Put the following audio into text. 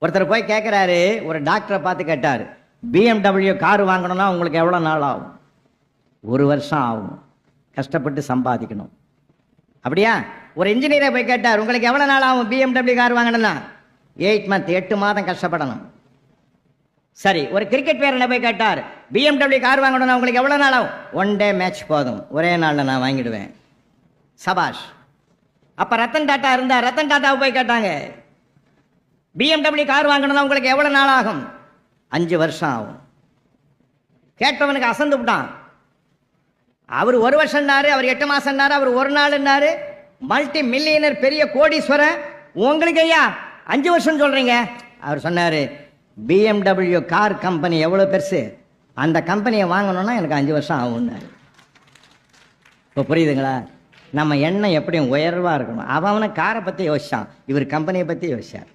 ஒருத்தர் போய் கேட்குறாரு, ஒரு டாக்டரை பார்த்து கேட்டார், BMW கார் வாங்கணும்னா உங்களுக்கு எவ்வளோ நாள் ஆகும்? 1 வருஷம் ஆகும், கஷ்டப்பட்டு சம்பாதிக்கணும். அப்படியா? ஒரு இன்ஜினியரை போய் கேட்டார், உங்களுக்கு எவ்வளோ நாள் ஆகும் BMW கார் வாங்கணும்னா? 8 மந்த், 8 மாதம் கஷ்டப்படணும். சரி, ஒரு கிரிக்கெட் வீரனை போய் கேட்டார், BMW கார் வாங்கணும்னா உங்களுக்கு எவ்வளோ நாள் ஆகும்? 1 டே மேட்ச் போதும், ஒரே நாளில் நான் வாங்கிடுவேன். சபாஷ். அப்போ ரத்தன் டாட்டா இருந்தார், ரத்தன் டாட்டாவை போய் கேட்டாங்க, BMW கார் வாங்கணும்னா உங்களுக்கு எவ்வளோ நாள் ஆகும்? 5 வருஷம் ஆகும். கேட்டவனுக்கு அசந்து விட்டான். அவர் 1 வருஷம்னாரு, அவர் 8 மாசம்னாரு, அவர் 1 நாள்னாரு. மல்டி மில்லியனர், பெரிய கோடீஸ்வரன், உங்களுக்கு ஐயா 5 வருஷம் சொல்றீங்க? அவர் சொன்னாரு, BMW கார் கம்பெனி எவ்வளோ பெருசு, அந்த கம்பெனியை வாங்கணும்னா எனக்கு 5 வருஷம் ஆகும்னாரு. இப்போ புரியுதுங்களா? நம்ம எண்ணம் எப்படியும் உயர்வாக இருக்கணும். அவனை காரை பற்றி யோசிச்சான், இவர் கம்பெனியை பற்றி யோசிச்சார்.